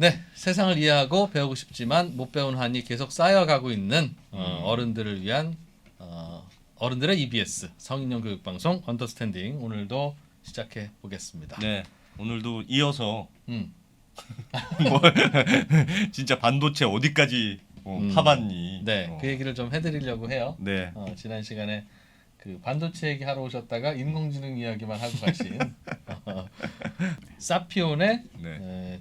네, 세상을 이해하고 배우고 싶지만 못 배운 한이 계속 쌓여가고 있는 어른들을 위한 어른들의 EBS 성인용 교육방송 언더스탠딩 오늘도 시작해 보겠습니다. 네, 오늘도 이어서 음. 뭐 진짜 반도체 어디까지 파봤니? 네, 그 얘기를 좀 해드리려고 해요. 네, 지난 시간에 그 반도체 얘기 하러 오셨다가 인공지능 이야기만 하고 가신 사피온의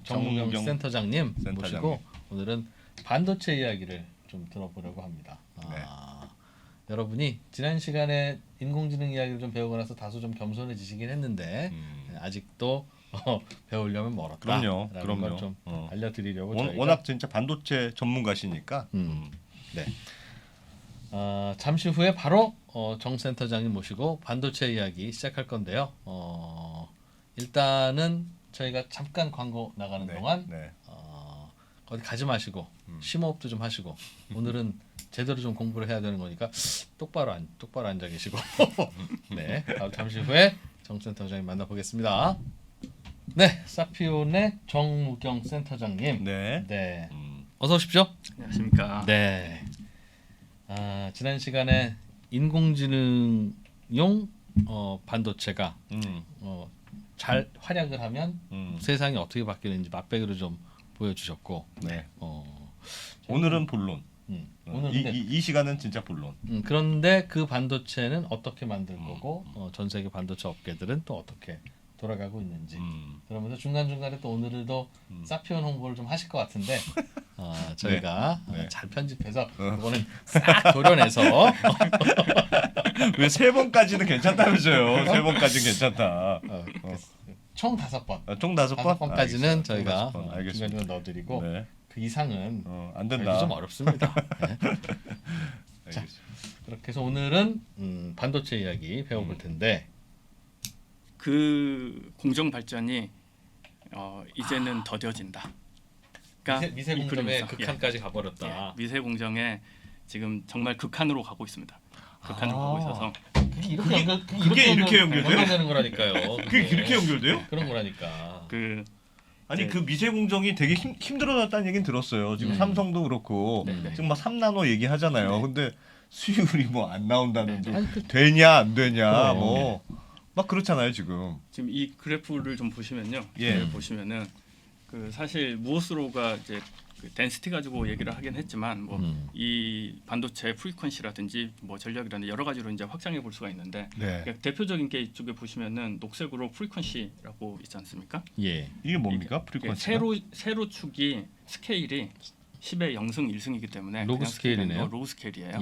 정무경 센터장님 모시고 오늘은 반도체 이야기를 좀 들어보려고 합니다. 여러분이 지난 시간에 인공지능 이야기를 좀 배우고 나서 다소 좀 겸손해지시긴 했는데 아직도 배우려면 멀었다. 그럼요. 좀 알려드리려고 워낙 진짜 반도체 전문가시니까. 네. 잠시 후에 바로 정 센터장님 모시고 반도체 이야기 시작할 건데요. 일단은 저희가 잠깐 광고 나가는 동안 어디 가지 마시고 심호흡도 좀 하시고 오늘은 제대로 좀 공부를 해야 되는 거니까 똑바로 앉아 계시고 네, 잠시 후에 정 센터장님 만나보겠습니다. 네, 사피온의 정무경 센터장님. 네. 어서 오십시오. 안녕하십니까. 네. 지난 시간에 인공지능용 반도체가 잘 활약을 하면 세상이 어떻게 바뀌는지 맛배기로 좀 보여주셨고, 오늘은 본론. 오늘 이 시간은 진짜 본론. 그런데 그 반도체는 어떻게 만들 거고, 전 세계 반도체 업계들은 또 어떻게 돌아가고 있는지. 그러면서 중간중간에 또 오늘도 사피온 홍보를 좀 하실 것 같은데 저희가 잘 편집해서 그거는 싹 도려내서 왜 세 번까지는 괜찮다면서요? 세 번까지는 괜찮다. 총 5번. 총 5번까지는 저희가 알겠습니다. 중간중간 넣어드리고 그 이상은 안 된다. 좀 어렵습니다. 자, 그렇게 해서 오늘은 반도체 이야기 배워볼 텐데 그 공정 발전이 이제는 더뎌진다. 그러니까 미세 공정의 극한까지 가버렸다. 미세 공정에 지금 정말 극한으로 가고 있습니다. 극한으로 가고 있어서 그게 이렇게 연결되는 거라니까요. 그게 이렇게 연결돼요? 그런 거라니까. 그 미세 공정이 되게 힘들어졌다는 얘기는 들었어요. 지금 삼성도 그렇고 지금 막 3나노 얘기하잖아요. 근데 수율이 뭐 안 나온다는 되냐 안 되냐 뭐 막 그렇잖아요 지금. 지금 이 그래프를 좀 보시면요. 보시면은 그 사실 무엇으로가 이제 그 덴시티 가지고 얘기를 하긴 했지만 뭐 이 반도체 프리퀀시라든지 뭐 전력이라든지 여러 가지로 이제 확장해 볼 수가 있는데 그러니까 대표적인 게 이쪽에 보시면은 녹색으로 프리퀀시라고 있지 않습니까? 이게 뭡니까? 프리퀀시가? 세로 축이 스케일이 10의 0승 1승이기 때문에 로그 스케일이네요. 로그 스케일이에요.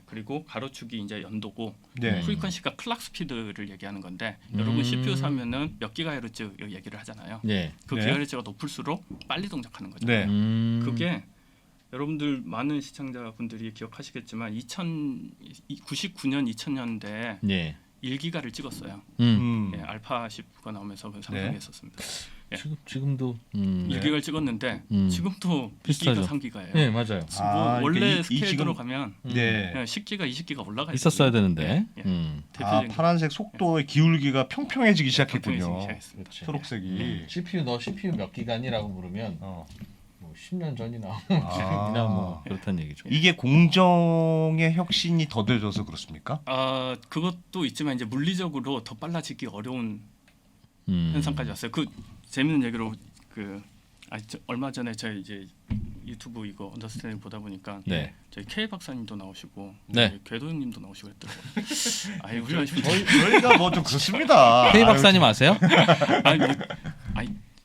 그리고 가로축이 이제 연도고 프리퀀시가 클락 스피드를 얘기하는 건데 여러분 CPU 사면은 몇 기가헤르츠 얘기를 하잖아요. 그 기가헤르츠가 높을수록 빨리 동작하는 거죠. 그게 여러분들 많은 시청자분들이 기억하시겠지만 99년 2000년대에 1기가를 찍었어요. 알파 10가 나오면서 삼성이 했었습니다. 지금도 1기가를 찍었는데 지금도 비슷하죠. 2기가 3기가예요. 네, 맞아요. 원래 스케일로 가면 10기가 20기가 올라가 있었어야 되는데. 파란색 속도의 기울기가 평평해지기 시작했군요. 초록색이. CPU 몇 기가니라고 물으면 뭐 10년 전이나 지금이나 뭐 그렇다는 얘기죠. 이게 공정의 혁신이 더뎌져서 그렇습니까? 그것도 있지만 이제 물리적으로 더 빨라지기 어려운 현상까지 왔어요. 그 재밌는 얘기로 얼마 전에 저희 이제 유튜브 이거 언더스탠딩 보다 보니까 저희 K 박사님도 나오시고 궤도형님도 나오시고 했더라고요. 저희가 뭐 좀 그렇습니다. K 박사님 아세요?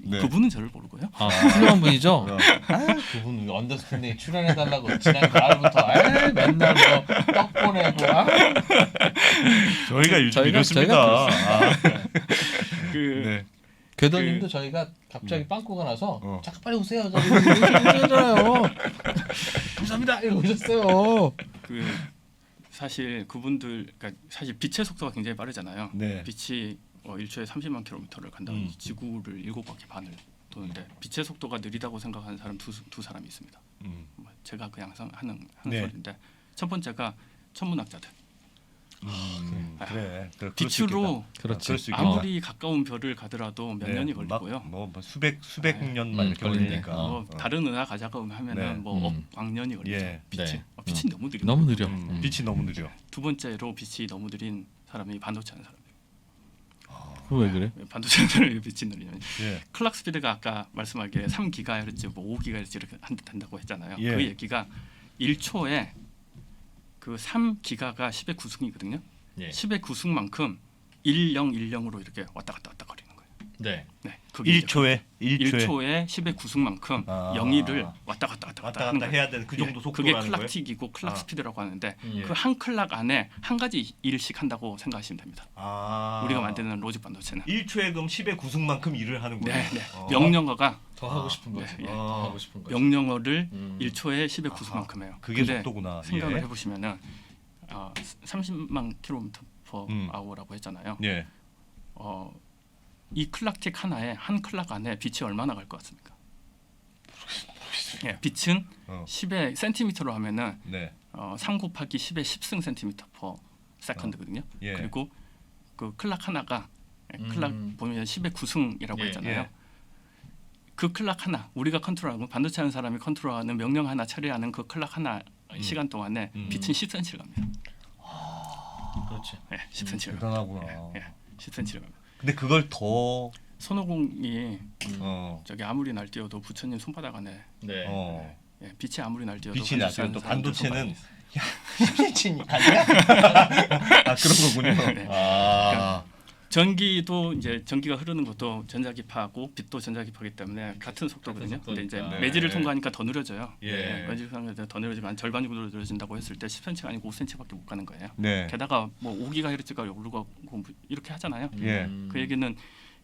그분은 저를 모르고요. 훌륭한 분이죠. 그분 언더스탠딩 출연해달라고 지난 가을부터 맨날 떡 보내고 저희가 요즘 이렇습니다. 궤도님도 저희가 갑자기 빵꾸가 나서 잠깐 빨리 오세요. 오셨잖아요. 감사합니다. 이러고 오셨어요. 사실 그분들 사실 빛의 속도가 굉장히 빠르잖아요. 빛이 1초에 30만 킬로미터를 간다고 지구를 7바퀴 반을 도는데 빛의 속도가 느리다고 생각하는 사람 두 사람이 있습니다. 제가 그냥 하는 소리인데 첫 번째가 천문학자들. 그래. 빛으로 그렇지. 아무리 가까운 별을 가더라도 몇 년이 걸리고요. 뭐 수백 년만 이렇게 걸리니까. 다른 은하 가자가 하면은 뭐 억광년이 걸리죠. 빛이 너무 느려. 너무 느려. 빛이 너무 느려. 두 번째로 빛이 너무 느린 사람이 반도체 하는 사람이에요. 그거 왜 그래? 반도체 하는 사람이 빛이 느리냐면 클락 스피드가 아까 말씀하기에 3GHz, 뭐 5GHz 이렇게 한다고 했잖아요. 그 얘기가 1초에 그 3기가가 10의 9승이거든요. 10의 9승만큼 1010으로 이렇게 왔다 갔다 거리는 거예요. 네. 1초에 10의 9승만큼 0일을 왔다 갔다 해야 되는 그 정도 그게 속도라는 거예요. 클락틱이고 클락 스피드라고 하는데 그 한 클락 안에 한 가지 일씩 한다고 생각하시면 됩니다. 우리가 만드는 로직 반도체는 1초에 그럼 10의 9승만큼 일을 하는군요. 명령어가 더 하고 싶은 거지. 더 하고 싶은 거지. 명령어를 1초에 10의 9승만큼 해요. 그게 속도구나. 생각을 해보시면은 30만 km/h라고 했잖아요. 이 클락틱 하나에 한 클락 안에 빛이 얼마나 갈 것 같습니까? 빛은 10의 센티미터로 하면은 3 곱하기 10의 10승 센티미터 퍼 세컨드거든요. 그리고 그 클락 하나가 클락 보면 10의 9승이라고 했잖아요. 그 클락 하나 우리가 컨트롤하고 반도체 하는 사람이 컨트롤하는 명령 하나 처리하는 그 클락 하나 시간 동안에 빛은 10cm를 갑니다. 그렇지. 10cm를 대단하구나. 10cm를 갑니다. 근데 그걸 더 손오공이 저기 아무리 날뛰어도 부처님 손바닥 안에 빛이 아무리 날뛰어도 빛이 나면 또 반도체는 10cm 아니야? 그런 거군요. 전기도 이제 전기가 흐르는 것도 전자기파하고 빛도 전자기파이기 때문에 같은 속도거든요. 근데 이제 매질을 통과하니까 더 느려져요. 매질을 통과하니까 더 느려지면 절반 정도 느려진다고 했을 때 10cm가 아니고 5cm밖에 못 가는 거예요. 게다가 뭐 5GHz가 오르고 이렇게 하잖아요. 그 얘기는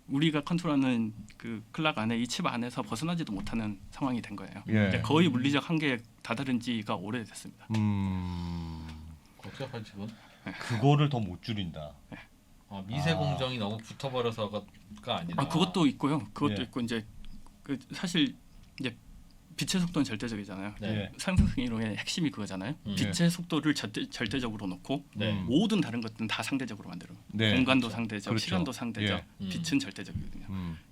우리가 컨트롤하는 그 클락 안에 이 칩 안에서 벗어나지도 못하는 상황이 된 거예요. 거의 물리적 한계에 다다른 지가 오래됐습니다. 복잡한 집은 그거를 더 못 줄인다. 미세 공정이 너무 붙어버려서가 아니라. 그것도 있고요. 그것도 있고 이제 그 사실 이제 빛의 속도는 절대적이잖아요. 상승성 이론의 핵심이 그거잖아요. 빛의 속도를 절대적으로 놓고 모든 다른 것들은 다 상대적으로 만들어. 공간도 상대적, 시간도 상대적, 빛은 절대적이거든요.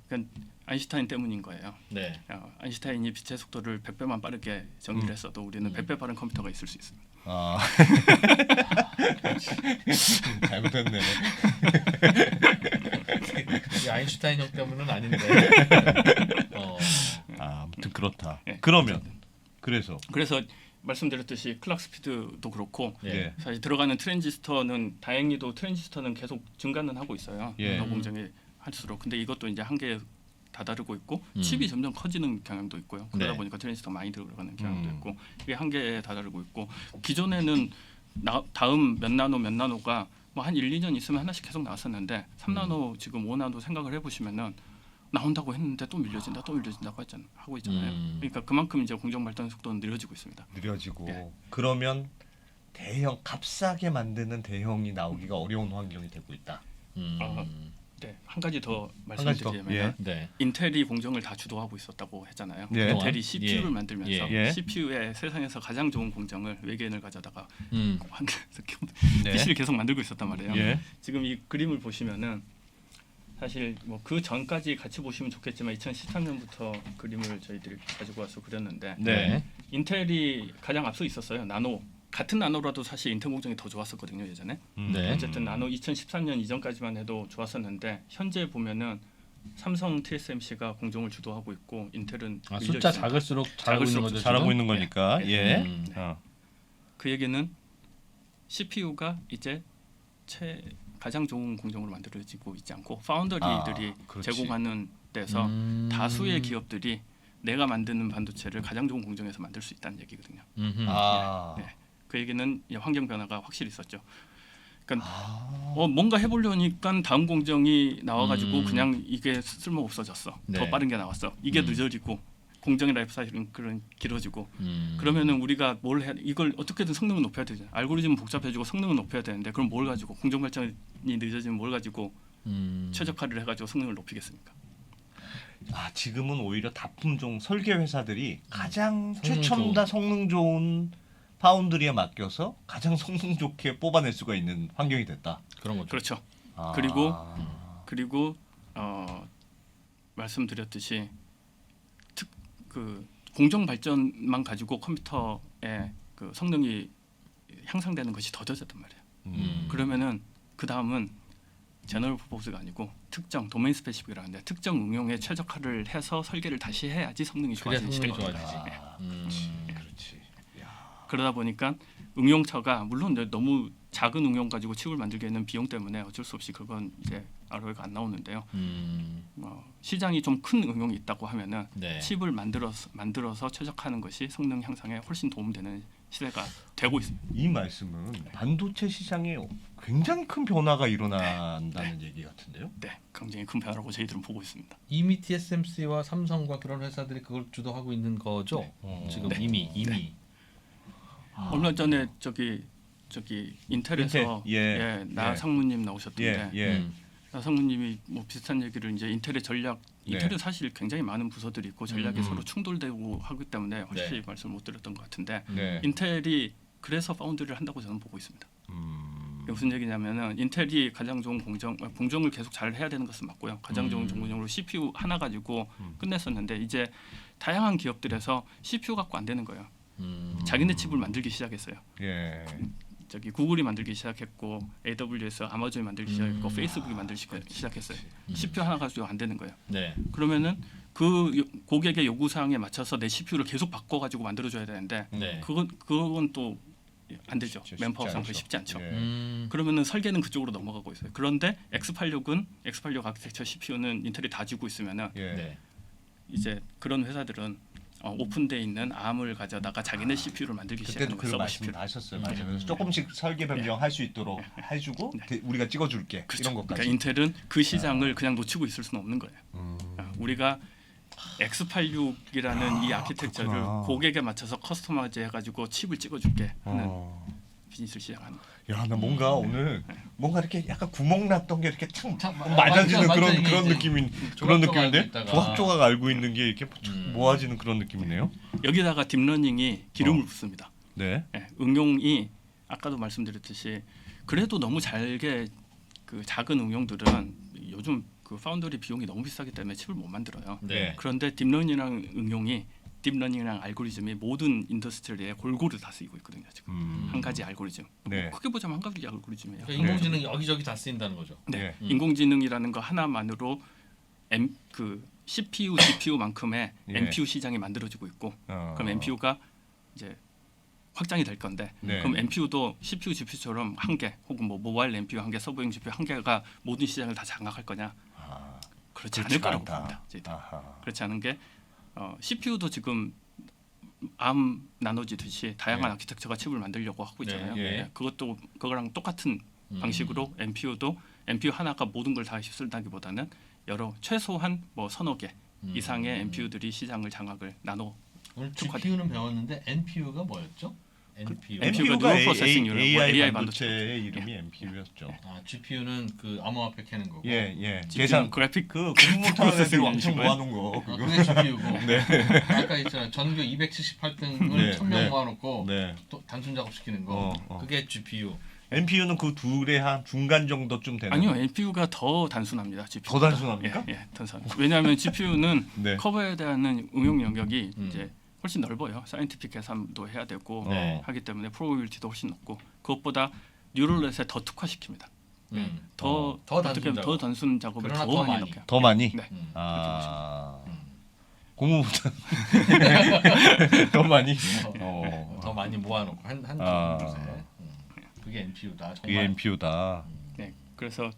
그러니까 아인슈타인 때문인 거예요. 아인슈타인이 빛의 속도를 100배만 빠르게 정의를 했어도 우리는 100배 빠른 컴퓨터가 있을 수 있습니다. 잘못했네. 아인슈타인 형 때문은 아닌데. 아무튼 그렇다. 그러면 그래서 말씀드렸듯이 클락 스피드도 그렇고 사실 들어가는 트랜지스터는 다행히도 트랜지스터는 계속 증가는 하고 있어요. 공정이 할수록. 근데 이것도 이제 한계에 다다르고 있고 칩이 점점 커지는 경향도 있고요. 그러다 보니까 트랜지스터 많이 들어가는 경향도 있고 이게 한계에 다다르고 있고 기존에는 다음 몇 나노가 뭐 한 1, 2년 있으면 하나씩 계속 나왔었는데 3나노 지금 5나노 생각을 해보시면은 나온다고 했는데 또 밀려진다고 하고 있잖아요. 그러니까 그만큼 이제 공정 발전 속도는 느려지고 있습니다. 느려지고 그러면 값싸게 만드는 대형이 나오기가 어려운 환경이 되고 있다. 한 가지 더 말씀드리면 인텔이 공정을 다 주도하고 있었다고 했잖아요. 인텔이 CPU를 만들면서 CPU의 세상에서 가장 좋은 공정을 외계인을 가져다가 PC를 계속 만들고 있었단 말이에요. 지금 이 그림을 보시면은 사실 뭐 그 전까지 같이 보시면 좋겠지만 2013년부터 그림을 저희들이 가지고 와서 그렸는데 인텔이 가장 앞서 있었어요. 같은 나노라도 사실 인텔 공정이 더 좋았었거든요 예전에. 어쨌든 나노 2013년 이전까지만 해도 좋았었는데 현재 보면은 삼성 TSMC가 공정을 주도하고 있고 인텔은 숫자 작을수록 잘하고 있는 거니까. 그 얘기는 CPU가 이제 가장 좋은 공정으로 만들어지고 있지 않고 파운더리들이 제공하는 데서 다수의 기업들이 내가 만드는 반도체를 가장 좋은 공정에서 만들 수 있다는 얘기거든요. 그 얘기는 환경 변화가 확실히 있었죠. 그러니까 뭔가 해보려니까 다음 공정이 나와가지고 그냥 이게 쓸모 없어졌어. 더 빠른 게 나왔어. 이게 늦어지고 공정의 라이프 사이클은 길어지고 그러면은 우리가 뭘 해야 이걸 어떻게든 성능을 높여야 되잖아요. 알고리즘은 복잡해지고 성능을 높여야 되는데 그럼 뭘 가지고 공정 발전이 늦어지면 뭘 가지고 최적화를 해가지고 성능을 높이겠습니까? 지금은 오히려 다품종 설계 회사들이 가장 최첨단 성능 좋은 파운드리에 맡겨서 가장 성능 좋게 뽑아낼 수가 있는 환경이 됐다. 그런 거죠. 그렇죠. 아. 그리고 말씀드렸듯이 그 공정 발전만 가지고 컴퓨터의 그 성능이 향상되는 것이 더뎌졌단 말이에요. 그러면은 그 다음은 제너럴 퍼포스가 아니고 특정 도메인 스페시픽이라는데 특정 응용에 최적화를 해서 설계를 다시 해야지 성능이 좋아지는 시대가 좋아지지. 그렇지. 그러다 보니까 응용처가 물론 너무 작은 응용 가지고 칩을 만들기에는 비용 때문에 어쩔 수 없이 그건 이제 ROI가 안 나오는데요. 시장이 좀 큰 응용이 있다고 하면은 네. 칩을 만들어서 최적화하는 것이 성능 향상에 훨씬 도움되는 시대가 되고 있습니다. 이 말씀은 반도체 시장에 굉장히 큰 변화가 일어난다는 얘기 같은데요? 네, 굉장히 큰 변화라고 저희들은 보고 있습니다. 이미 TSMC와 삼성과 그런 회사들이 그걸 주도하고 있는 거죠. 지금 네. 이미. 네. 얼마 전에 저기 인텔에서 인텔, 나 상무님 나오셨던데 예. 나 상무님이 뭐 비슷한 얘기를 이제 인텔의 전략 인텔은 사실 굉장히 많은 부서들이 있고 전략이 서로 충돌되고 하기 때문에 확실히 말씀을 못 드렸던 것 같은데 인텔이 그래서 파운드리를 한다고 저는 보고 있습니다. 무슨 얘기냐면은 인텔이 가장 좋은 공정을 계속 잘 해야 되는 것은 맞고요. 가장 좋은 공정으로 CPU 하나 가지고 끝냈었는데 이제 다양한 기업들에서 CPU 갖고 안 되는 거예요. 자기네 칩을 만들기 시작했어요. 예. 저기 구글이 만들기 시작했고 AWS, 아마존이 만들기 시작했고 페이스북이 만들기 시작했어요. CPU 하나 가지고 안 되는 거예요. 네. 그러면은 그 고객의 요구 사항에 맞춰서 내 CPU를 계속 바꿔 가지고 만들어줘야 되는데 그건 또 안 되죠. 맨파워상 쉽지 않죠. 그러면은 설계는 그쪽으로 넘어가고 있어요. 그런데 X86 아키텍처 CPU는 인텔이 다 쥐고 있으면은 이제 그런 회사들은 오픈돼 있는 ARM을 가져다가 자기네 CPU를 만들기 시작하는 그때도 그 말씀하셨어요. 맞아요. 그래서 조금씩 설계 변경할 수 있도록 해주고 우리가 찍어줄게. 그렇죠. 이런 것까지. 그러니까 인텔은 그 시장을 그냥 놓치고 있을 수는 없는 거예요. 우리가 X86이라는 이 아키텍처를 그렇구나. 고객에 맞춰서 커스터마이즈 해가지고 칩을 찍어줄게 하는 비즈니스를 시작하는 거예요. 야, 나 뭔가 오늘 뭔가 이렇게 약간 구멍 났던 게 이렇게 참 맞아지는 맞아지는 그런 이제 느낌인데 있다가. 조각조각 알고 있는 게 이렇게 모아지는 그런 느낌이네요. 여기다가 딥러닝이 기름을 붓습니다. 네. 응용이 아까도 말씀드렸듯이 그래도 너무 잘게 그 작은 응용들은 요즘 그 파운더리 비용이 너무 비싸기 때문에 칩을 못 만들어요. 네. 그런데 딥러닝이랑 알고리즘이 모든 인더스트리에 골고루 다 쓰이고 있거든요. 지금 한 가지 알고리즘. 뭐 크게 보자면 한 가지 알고리즘이에요. 그러니까 인공지능이 여기저기 다 쓰인다는 거죠. 네. 인공지능이라는 거 하나만으로 그 CPU, GPU만큼의 NPU 시장이 만들어지고 있고, 그럼 NPU가 이제 확장이 될 건데, 그럼 NPU도 CPU, GPU처럼 한 개, 혹은 뭐 모바일 NPU 한 개, 서버용 GPU 한 개가 모든 시장을 다 장악할 거냐? 그렇지 않을 거라고 봅니다. 그렇지 않은 게 CPU도 지금 ARM 나눠지듯이 다양한 아키텍처가 칩을 만들려고 하고 있잖아요. 그거랑 똑같은 방식으로 NPU도 NPU 하나가 모든 걸 다 휩쓸다기보다는 최소한 뭐 서너 개 이상의 NPU들이 시장을 장악을 나눠. 오늘 GPU는 배웠는데 NPU가 뭐였죠? NPU가 뉴럴 프로세싱 유닛, AI 반도체의 이름이 NPU였죠. GPU는 그 암호화폐 캐는 거고. 계산 그래픽 그 공부 못하는 애들 엄청 모아놓은 거. 그게 GPU고. 아까 있잖아 전교 278등을 1000명 모아놓고 또 단순 작업시키는 거. 그게 GPU. NPU는 그 둘의 한 중간 정도쯤 되는. 아니요, NPU가 더 단순합니다. GPU가. 더 단순합니까? 단순. 왜냐하면 GPU는 커버해야 되는 응용 영역이 이제 훨씬 넓어요. 사이언티픽 계산도 해야 되고 하기 때문에 프로비빌티도 훨씬 높고 그것보다 뉴럴넷에 더 특화시킵니다. 더 단순 작업을 더 많이 넣게. 더 많이? 네. 공무보다 더 많이? 더 많이 모아놓고 한 곳에. 그게 NPU다. 정말. 그게 NPU다. 네. 그래서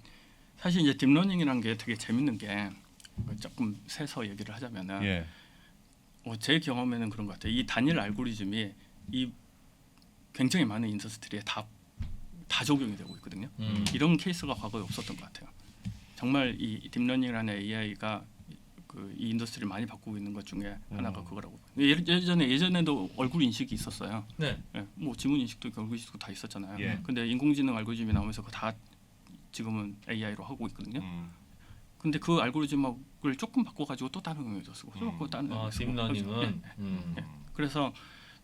사실 이제 딥러닝이라는 게 되게 재밌는 게 조금 세서 얘기를 하자면은 제 경험에는 그런 것 같아요. 이 단일 알고리즘이 이 굉장히 많은 인더스트리에 다 적용이 되고 있거든요. 이런 케이스가 과거에 없었던 것 같아요. 정말 이 딥러닝이라는 AI가 이 인더스트리를 많이 바꾸고 있는 것 중에 하나가 그거라고. 예전에도 얼굴 인식이 있었어요. 뭐 지문 인식도 얼굴 인식도 다 있었잖아요. 근데 인공지능 알고리즘이 나오면서 그거 다 지금은 AI로 하고 있거든요. 근데 그 알고리즘을 조금 바꿔가지고 또 다른 의미로 쓰고 또 바꾸고 다른 의미로 쓰고. 딥러닝은. 그래서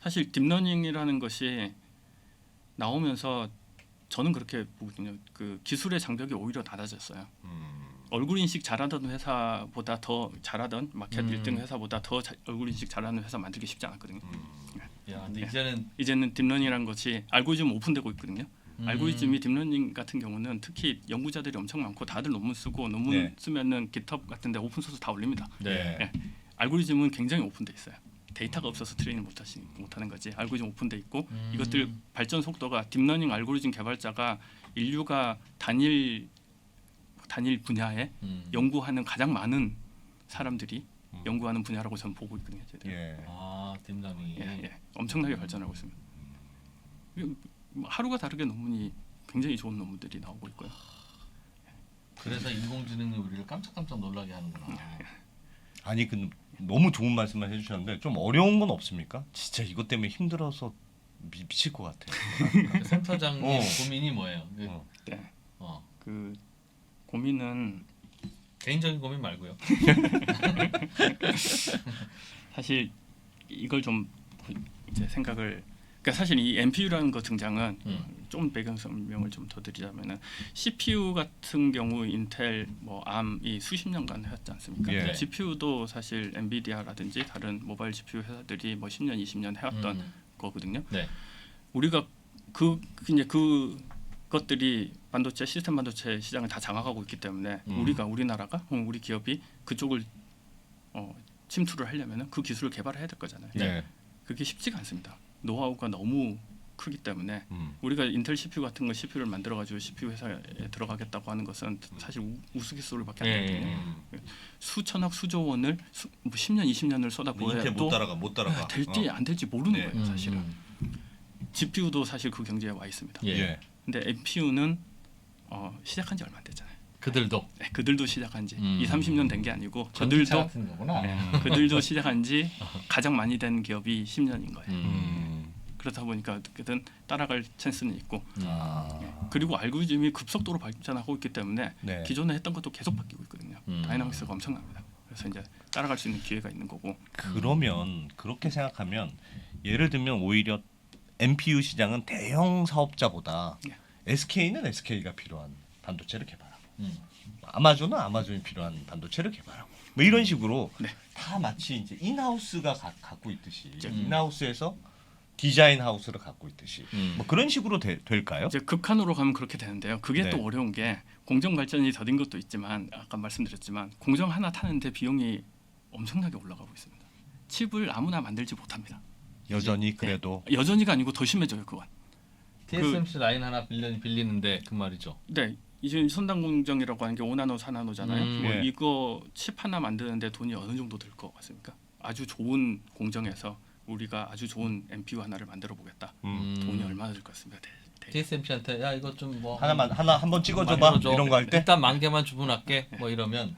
사실 딥러닝이라는 것이 나오면서 저는 그렇게 보거든요. 그 기술의 장벽이 오히려 낮아졌어요. 얼굴 인식 잘하던 회사보다 더 잘하던 마켓 1등 회사보다 더 얼굴 인식 잘하는 회사 만들기 쉽지 않았거든요. 야, 근데 이제는 딥러닝이라는 것이 알고리즘 오픈되고 있거든요. 알고리즘이 딥러닝 같은 경우는 특히 연구자들이 엄청 많고 다들 논문 쓰고 논문 쓰면은 GitHub 같은데 오픈 소스 다 올립니다. 네. 알고리즘은 굉장히 오픈돼 있어요. 데이터가 없어서 트레이닝 못하는 거지. 알고리즘 오픈돼 있고 이것들 발전 속도가 딥러닝 알고리즘 개발자가 인류가 단일 분야에 연구하는 가장 많은 사람들이 연구하는 분야라고 저는 보고 있거든요. 딥러닝이 엄청나게 발전하고 있습니다. 하루가 다르게 논문이 굉장히 좋은 논문들이 나오고 있고요. 그래서 인공지능이 우리를 깜짝깜짝 놀라게 하는구나. 아니 그 너무 좋은 말씀을 해주셨는데 좀 어려운 건 없습니까? 진짜 이것 때문에 힘들어서 미칠 것 같아요. 센터장님 고민이 뭐예요? 그 고민은 개인적인 고민 말고요. 사실 이걸 좀 이제 생각을 그러니까 사실 이 NPU라는 거 등장은 좀 배경 설명을 좀 더 드리자면은 CPU 같은 경우 인텔 뭐 ARM이 수십 년간 해왔지 않습니까? GPU도 사실 엔비디아라든지 다른 모바일 GPU 회사들이 뭐 10년, 20년 해왔던 거거든요. 우리가 이제 그것들이 반도체 시스템 반도체 시장을 다 장악하고 있기 때문에 우리나라가 우리 기업이 그쪽을 침투를 하려면은 그 기술을 개발해야 될 거잖아요. 그게 쉽지가 않습니다. 노하우가 너무 크기 때문에 우리가 인텔 CPU 같은 거 CPU를 만들어 가지고 CPU 회사에 들어가겠다고 하는 것은 사실 우스갯소리밖에 안 되거든요. 수천억 수조 원을 10년 20년을 쏟아부어야 인텔 못 따라가. 될지 안 될지 모르는 거예요, 사실은. GPU도 사실 그 경지에 와 있습니다. 근데 NPU는 시작한 지 얼마 안 됐잖아요. 그들도 시작한 지 20-30년 된 게 아니고 그들도 시작한 지 가장 많이 된 기업이 10년인 거예요. 그렇다 보니까 어떻게든 따라갈 찬스는 있고 그리고 알고리즘이 급속도로 발전하고 있기 때문에 기존에 했던 것도 계속 바뀌고 있거든요. 다이나믹스가 엄청납니다. 그래서 이제 따라갈 수 있는 기회가 있는 거고. 그러면 그렇게 생각하면 예를 들면 오히려 NPU 시장은 대형 사업자보다 SK는 SK가 필요한 반도체를 개발하고 아마존은 아마존이 필요한 반도체를 개발하고 뭐 이런 식으로 다 마치 이제 인하우스가 갖고 있듯이 인하우스에서 디자인 하우스를 갖고 있듯이 뭐 그런 식으로 될까요? 이제 극한으로 가면 그렇게 되는데요. 그게 또 어려운 게 공정 발전이 더딘 것도 있지만 아까 말씀드렸지만 공정 하나 타는데 비용이 엄청나게 올라가고 있습니다. 칩을 아무나 만들지 못합니다. 여전히 그래도 여전히가 아니고 더 심해져요. 그건. TSMC 라인 하나 빌리는데 그 말이죠. 네. 이제 선단 공정이라고 하는 게 5나노, 4나노잖아요. 뭐 이거 칩 하나 만드는데 돈이 어느 정도 들 것 같습니까? 아주 좋은 공정에서 우리가 아주 좋은 NPU 하나를 만들어 보겠다. 돈이 얼마나 들 것 같습니까? TSMC한테 야 이거 좀 뭐 하나 한번 찍어줘봐 이런 거 할 때 일단 10,000개만 주문할게 뭐 이러면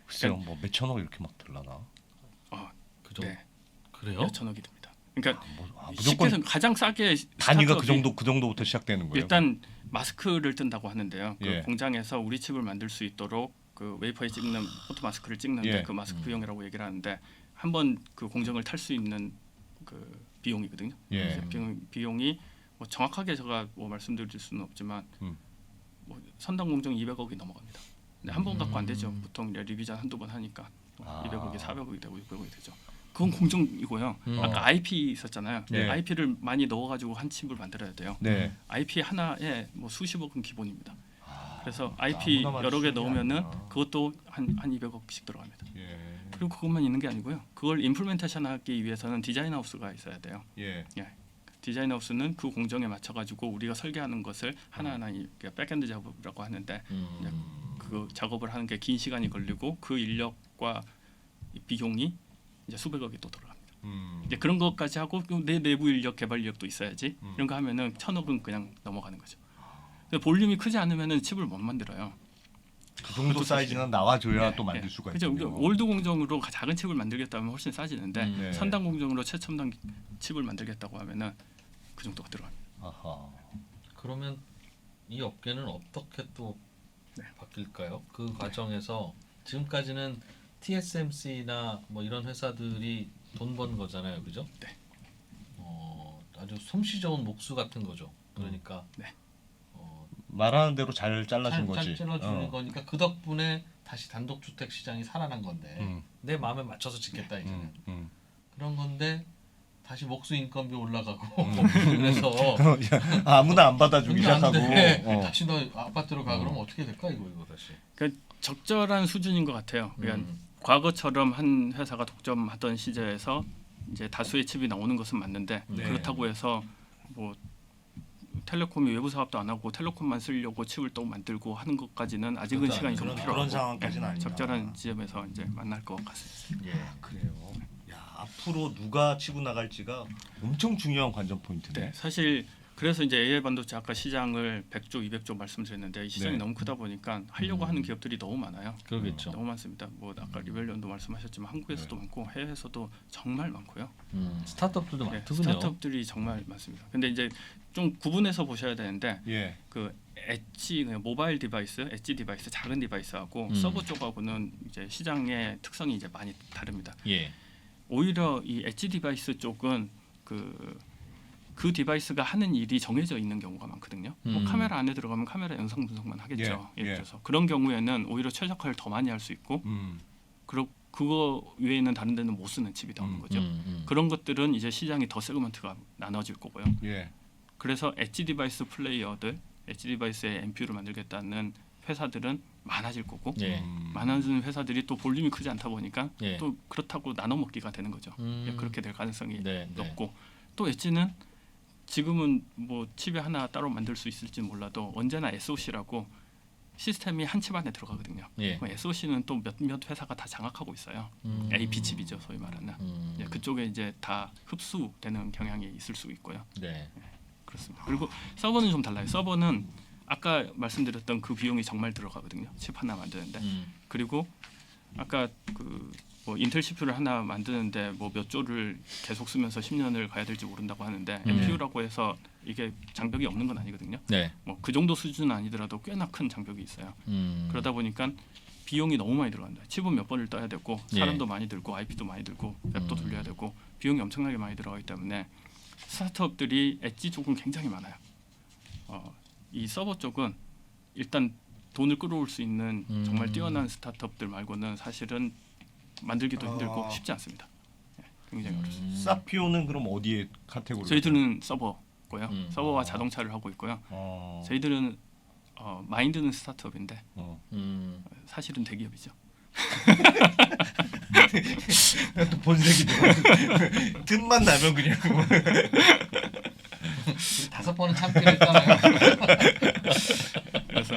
글쎄요 뭐 몇천억 이렇게 막 들라나? 그죠? 그래요? 몇천억이 듭니다. 그러니까 무조건 가장 싸게 단위가 그 정도부터 시작되는 거예요. 일단 마스크를 뜬다고 하는데요. 그 공장에서 우리 칩을 만들 수 있도록 그 웨이퍼에 찍는 포토 마스크를 찍는데 그 마스크 비용이라고 얘기를 하는데 한번 그 공정을 탈 수 있는 그 비용이거든요. 비용이 뭐 정확하게 제가 뭐 말씀드릴 수는 없지만 뭐 선단 공정 200억이 넘어갑니다. 근데 한 번 갖고 안 되죠. 보통 리비전 한두 번 하니까 200억이 400억이 되고 600억이 되죠. 그건 공정이고요. 아까 IP 있었잖아요. IP를 많이 넣어가지고 한 칩을 만들어야 돼요. IP 하나에 뭐 수십억은 기본입니다. 그래서 IP 여러 개 넣으면은 그것도 한 200억씩 들어갑니다. 그리고 그것만 있는 게 아니고요. 그걸 임플멘테이션하기 위해서는 디자인 하우스가 있어야 돼요. 디자인 하우스는 그 공정에 맞춰가지고 우리가 설계하는 것을 하나하나 백엔드 작업이라고 하는데 그 작업을 하는 게 긴 시간이 걸리고 그 인력과 비용이 이제 수백억이 또 들어갑니다. 이제 그런 것까지 하고 내 내부 인력 개발 인력도 있어야지. 이런 거 하면은 1,000억은 그냥 넘어가는 거죠. 볼륨이 크지 않으면은 칩을 못 만들어요. 그 정도 사이즈는 나와줘야 또 만들 수가 있죠. 올드 공정으로 작은 칩을 만들겠다면 훨씬 싸지는데 선단 공정으로 최첨단 칩을 만들겠다고 하면은 그 정도가 들어갑니다. 그러면 이 업계는 어떻게 또 바뀔까요? 그 과정에서 지금까지는 TSMC나 뭐 이런 회사들이 돈 번 거잖아요, 그죠? 아주 솜씨 좋은 목수 같은 거죠. 그러니까 말하는 대로 잘 잘라준 거지. 잘 잘라주는 거니까 그 덕분에 다시 단독주택 시장이 살아난 건데 내 마음에 맞춰서 짓겠다 이제는 그런 건데 다시 목수 인건비 올라가고 그래서 아무나 안 받아주기 시작하고 다시 너 아파트로 가 그러면 어떻게 될까 이거 다시. 그러니까 적절한 수준인 것 같아요. 그러니까 과거처럼 한 회사가 독점하던 시절에서 이제 다수의 칩이 나오는 것은 맞는데 그렇다고 해서 뭐 텔레콤이 외부 사업도 안 하고 텔레콤만 쓰려고 칩을 또 만들고 하는 것까지는 아직은 시간이 좀 필요하고 그런 상황까지는 아니다. 적절한 지점에서 이제 만날 것 같습니다. 그래요. 야, 앞으로 누가 치고 나갈지가 엄청 중요한 관전 포인트네. 네, 사실 그래서 이제 AI 반도체 아까 시장을 100조, 200조 말씀드렸는데 이 시장이 너무 크다 보니까 하려고 하는 기업들이 너무 많아요. 그러겠죠. 너무 많습니다. 뭐 아까 리벨련도 말씀하셨지만 한국에서도 많고 해외에서도 정말 많고요. 스타트업들도 많더군요. 스타트업들이 정말 많습니다. 근데 이제 좀 구분해서 보셔야 되는데 그 엣지 모바일 디바이스, 엣지 디바이스, 작은 디바이스하고 서버 쪽하고는 이제 시장의 특성이 이제 많이 다릅니다. 오히려 이 엣지 디바이스 쪽은 그 디바이스가 하는 일이 정해져 있는 경우가 많거든요. 뭐 카메라 안에 들어가면 카메라 영상 분석만 하겠죠. 예를 들어서 그런 경우에는 오히려 최적화를 더 많이 할 수 있고, 그거 외에는 다른 데는 못 쓰는 칩이 나오는 거죠. 그런 것들은 이제 시장이 더 세그먼트가 나눠질 거고요. 그래서 엣지 디바이스 플레이어들, 엣지 디바이스에 NPU를 만들겠다는 회사들은 많아질 거고, 많아지는 회사들이 또 볼륨이 크지 않다 보니까 또 그렇다고 나눠 먹기가 되는 거죠. 그렇게 될 가능성이 높고, 또 엣지는 지금은 뭐 칩에 하나 따로 만들 수 있을지 몰라도 언제나 SOC라고 시스템이 한 칩 안에 들어가거든요. SOC는 또 몇몇 회사가 다 장악하고 있어요. AP 칩이죠, 소위 말하는. 그쪽에 이제 다 흡수되는 경향이 있을 수 있고요. 그렇습니다. 그리고 서버는 좀 달라요. 서버는 아까 말씀드렸던 그 비용이 정말 들어가거든요. 칩 하나 만드는데. 그리고 아까 뭐 인텔 CPU를 하나 만드는데 뭐 몇 조를 계속 쓰면서 10년을 가야 될지 모른다고 하는데 NPU라고 해서 이게 장벽이 없는 건 아니거든요. 뭐 그 정도 수준은 아니더라도 꽤나 큰 장벽이 있어요. 그러다 보니까 비용이 너무 많이 들어간다. 칩은 몇 번을 떠야 되고 사람도 많이 들고 IP도 많이 들고 앱도 돌려야 되고 비용이 엄청나게 많이 들어가기 때문에 스타트업들이 엣지 쪽은 굉장히 많아요. 이 서버 쪽은 일단 돈을 끌어올 수 있는 정말 뛰어난 스타트업들 말고는 사실은 만들기도 힘들고 쉽지 않습니다. 굉장히 어렵습니다. 사피오는 그럼 어디에 카테고리? 저희들은 서버고요. 서버와 자동차를 하고 있고요. 저희들은 마인드는 스타트업인데 사실은 대기업이죠. 또 본색이죠. 틈만 나면 그냥 5번은 참기를 했잖아요. 그래서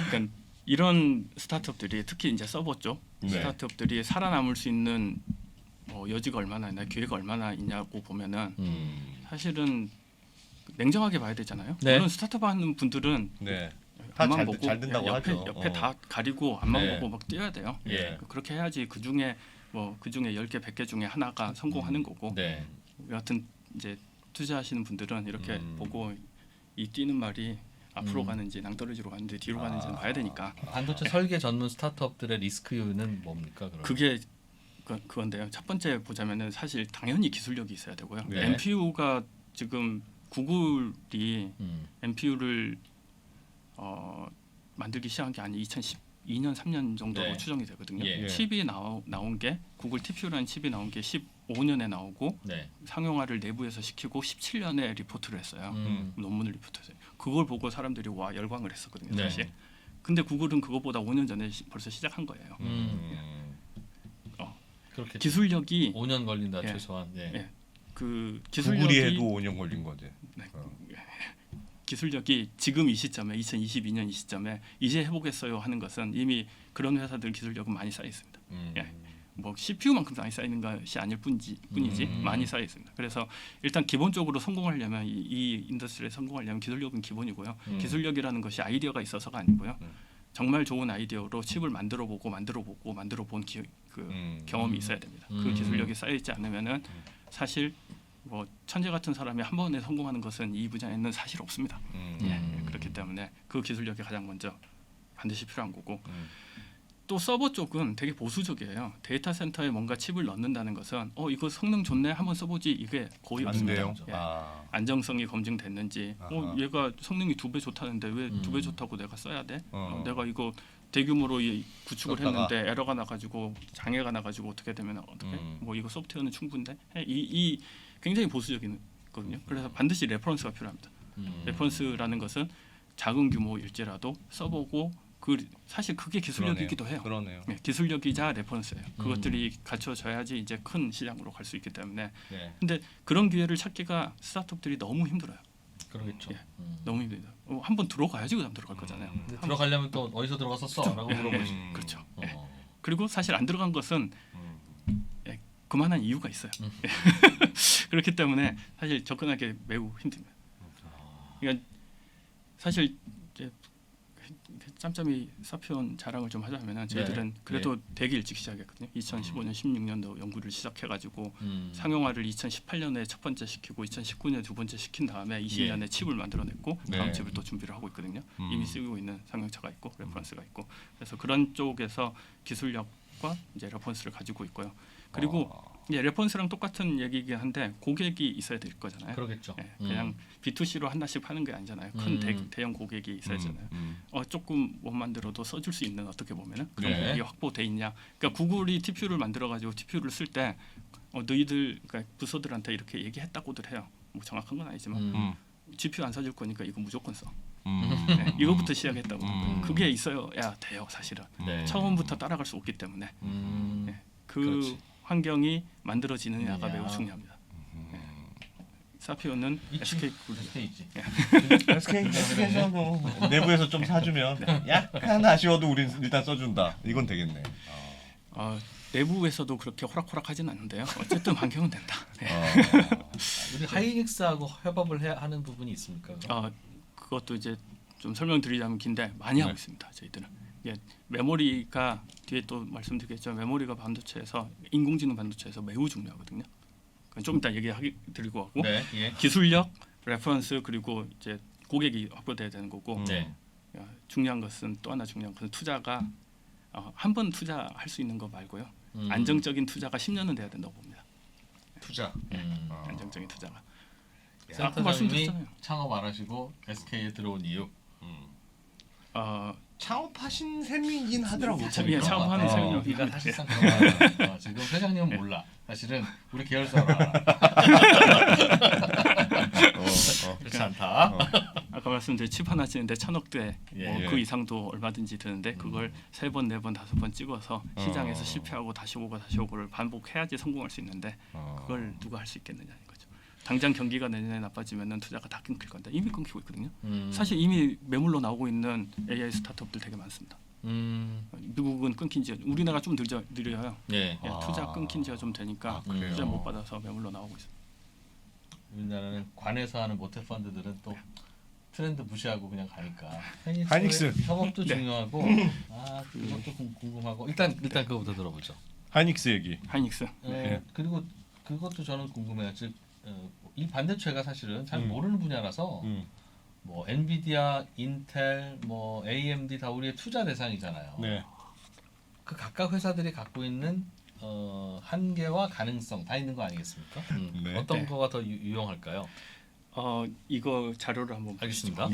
그러니까 이런 스타트업들이 특히 이제 서버 쪽 스타트업들이 살아남을 수 있는 뭐 여지가 얼마나 있나, 기회가 얼마나 있냐고 보면은 사실은 냉정하게 봐야 되잖아요. 물론 스타트업 하는 분들은 앞만 보고 잘 된다고 옆에 다 가리고 앞만 보고 막 뛰어야 돼요. 그렇게 해야지 그 중에 10개, 100개 중에 하나가 성공하는 거고. 여하튼 이제 투자하시는 분들은 이렇게 보고 이 뛰는 말이 앞으로 가는지 낭떠러지로 가는지 뒤로 가는지는 봐야 되니까. 반도체 설계 전문 스타트업들의 리스크는 뭡니까? 그럼? 그게 그건데요. 첫 번째 보자면은 사실 당연히 기술력이 있어야 되고요. NPU가 지금 구글이 NPU를 만들기 시작한 게 아니 2012년 3년 정도로 추정이 되거든요. 칩이 나온 게 구글 TPU라는 칩이 나온 게 15년에 나오고 상용화를 내부에서 시키고 17년에 리포트를 했어요. 논문을 리포트했어요. 그걸 보고 사람들이 와 열광을 했었거든요. 사실. 근데 구글은 그것보다 5년 전에 벌써 시작한 거예요. 기술력이 5년 걸린다 최소한. 그 기술력이 구글이 해도 5년 걸린 거지. 기술력이 지금 이 시점에 2022년 이 시점에 이제 해보겠어요 하는 것은 이미 그런 회사들 기술력은 많이 쌓여 있습니다. 뭐 CPU만큼 많이 쌓이는 것이 아닐 뿐이지 많이 쌓여 있습니다. 그래서 일단 기본적으로 성공하려면 이 인더스트리에 성공하려면 기술력은 기본이고요. 기술력이라는 것이 아이디어가 있어서가 아니고요. 정말 좋은 아이디어로 칩을 만들어본 경험이 있어야 됩니다. 그 기술력이 쌓여 있지 않으면은 사실 뭐 천재 같은 사람이 한 번에 성공하는 것은 이 분야에는 사실 없습니다. 그렇기 때문에 그 기술력이 가장 먼저 반드시 필요한 거고 또 서버 쪽은 되게 보수적이에요. 데이터 센터에 뭔가 칩을 넣는다는 것은 이거 성능 좋네 한번 써보지 이게 거의 없습니다. 예. 안정성이 검증됐는지 얘가 성능이 2배 좋다는데 왜 2배 좋다고 내가 써야 돼? 내가 이거 대규모로 구축을 했는데 에러가 나가지고 장애가 나가지고 어떻게 되면 어떻게? 뭐 이거 소프트웨어는 충분데? 이 굉장히 보수적이거든요. 그래서 반드시 레퍼런스가 필요합니다. 레퍼런스라는 것은 작은 규모일지라도 써보고 사실 그게 기술력이기도 해요. 그러네요. 네, 기술력이자 레퍼런스예요. 그것들이 갖춰져야지 이제 큰 시장으로 갈 수 있기 때문에. 근데 그런 기회를 찾기가 스타트업들이 너무 힘들어요. 그러겠죠. 예, 너무 힘들다. 한번 들어가야지 그다음 들어갈 거잖아요. 근데 들어가려면 또 어디서 들어갔었어?라고 물어보지. 그렇죠. 그리고 사실 안 들어간 것은 그만한 이유가 있어요. 그렇기 때문에 사실 접근하기 매우 힘듭니다. 그러니까 사실 이제 짬짬이 사피온 자랑을 좀 하자면은 저희들은 그래도 되게 일찍 시작했거든요. 2015년, 16년도 연구를 시작해가지고 상용화를 2018년에 첫 번째 시키고 2019년에 두 번째 시킨 다음에 20년에 칩을 만들어냈고 다음 칩을 또 준비를 하고 있거든요. 이미 쓰고 있는 상용차가 있고 레퍼런스가 있고 그래서 그런 쪽에서 기술력과 이제 레퍼런스를 가지고 있고요. 그리고 예, 레퍼런스랑 똑같은 얘기이긴 한데 고객이 있어야 될 거잖아요. 그러겠죠. 예, 그냥 B2C로 하나씩 파는 게 아니잖아요. 큰 대형 고객이 있어야 되잖아요. 조금 못 만들어도 써줄 수 있는 어떻게 보면은 그런 고객이 확보돼 있냐. 그러니까 구글이 TPU를 만들어가지고 TPU를 쓸 때 너희들 그러니까 부서들한테 이렇게 얘기했다고들 해요. 뭐 정확한 건 아니지만 GPU 안 사줄 거니까 이거 무조건 써. 네, 이거부터 시작했다고. 그게 있어야 돼요, 사실은. 처음부터 따라갈 수 없기 때문에 그 그렇지. 환경이 만들어지느냐가 매우 중요합니다. 사피오는 SK지. SK에서 뭐 내부에서 좀 사주면 약간 아쉬워도 우린 일단 써준다. 이건 되겠네. 내부에서도 그렇게 호락호락하진 않는데요. 어쨌든 환경은 된다. 우리 하이닉스하고 협업을 하는 부분이 있습니까? 그것도 이제 좀 설명드리자면 긴데 많이 하고 있습니다. 저희들은. 메모리가 뒤에 또 말씀드리겠지만 메모리가 반도체에서 인공지능 반도체에서 매우 중요하거든요. 좀 이따 드리고 하고 기술력, 레퍼런스 그리고 이제 고객이 확보돼야 되는 거고 중요한 것은 또 하나 중요한 것은 투자가 한 번 투자할 수 있는 거 말고요. 안정적인 투자가 10년은 돼야 된다고 봅니다. 투자. 안정적인 투자가. 센터장님이 창업 안 하시고 SK에 들어온 이유. 창업하신 셈이긴 하더라고요. 창업하는 셈이긴 사실상 그런 지금 회장님은 몰라. 사실은 우리 계열사라. 그렇지 않다. 아까 말씀드린 칩 하나 치는데 1,000억대 그 이상도 얼마든지 드는데 그걸 3번, 4번, 5번 찍어서 시장에서 실패하고 다시 오고를 반복해야지 성공할 수 있는데 그걸 누가 할 수 있겠느냐는 거죠. 당장 경기가 내년에 나빠지면은 투자가 다 끊길 건데 이미 끊기고 있거든요. 사실 이미 매물로 나오고 있는 AI 스타트업들 되게 많습니다. 미국은 끊긴 지 우리나라 좀 느려요. 투자 끊긴 지가 좀 되니까 투자 못 받아서 매물로 나오고 있어요. 우리나라는 관에서 하는 모태 펀드들은 또 트렌드 무시하고 그냥 가니까 하이닉스 협업도 중요하고 그것도 궁금하고 일단 그거부터 들어보죠. 하이닉스 얘기. 하이닉스. 그리고 그것도 저는 궁금해요. 즉 이 반도체가 사실은 잘 모르는 분야라서 뭐 엔비디아, 인텔, 뭐 AMD 다 우리의 투자 대상이잖아요. 그 각각 회사들이 갖고 있는 한계와 가능성 다 있는 거 아니겠습니까? 어떤 거가 더 유용할까요? 이거 자료를 한번 알겠습니다.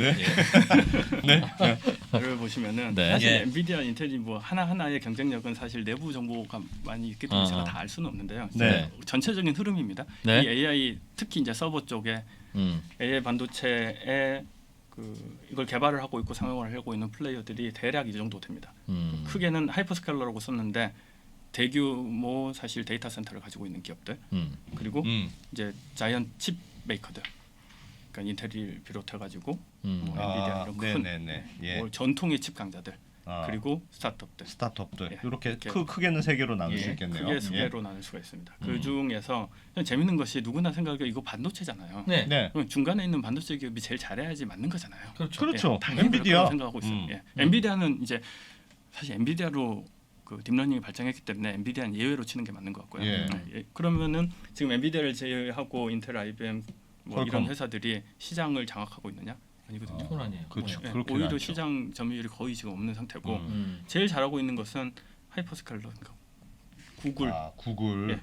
자료를 보시면은 사실 엔비디아, 인텔이 뭐 하나하나의 경쟁력은 사실 내부 정보가 많이 있기 때문에 제가 다 알 수는 없는데요. 전체적인 흐름입니다. 이 AI 특히 이제 서버 쪽에 AI 반도체에 이걸 개발을 하고 있고 상용을 하고 있는 플레이어들이 대략 이 정도 됩니다. 크게는 하이퍼스케일러라고 썼는데 대규모 사실 데이터 센터를 가지고 있는 기업들 그리고 이제 자이언트 칩 메이커들. 그러니까 인텔을 비롯해가지고 뭐 엔비디아 이런 큰 뭐 전통의 칩 강자들 그리고 스타트업들 이렇게 크게는 세 개로 나눌 수 있겠네요. 크게 세 개로 나눌 수가 있습니다. 그 중에서 재밌는 것이 누구나 생각해 이거 반도체잖아요. 그럼 중간에 있는 반도체 기업이 제일 잘해야지 맞는 거잖아요. 그렇죠. 당연히 엔비디아 생각하고 있어요. 엔비디아는 이제 사실 엔비디아로 그 딥러닝이 발전했기 때문에 엔비디아는 예외로 치는 게 맞는 것 같고요. 그러면은 지금 엔비디아를 제외하고 인텔, IBM 뭐 이런 회사들이 시장을 장악하고 있느냐? 아니거든요. 손 아니에요. 그렇죠. 네, 오히려 시장 점유율이 거의 지금 없는 상태고 제일 잘하고 있는 것은 하이퍼스케일러, 그러니까 구글. 구글. 네.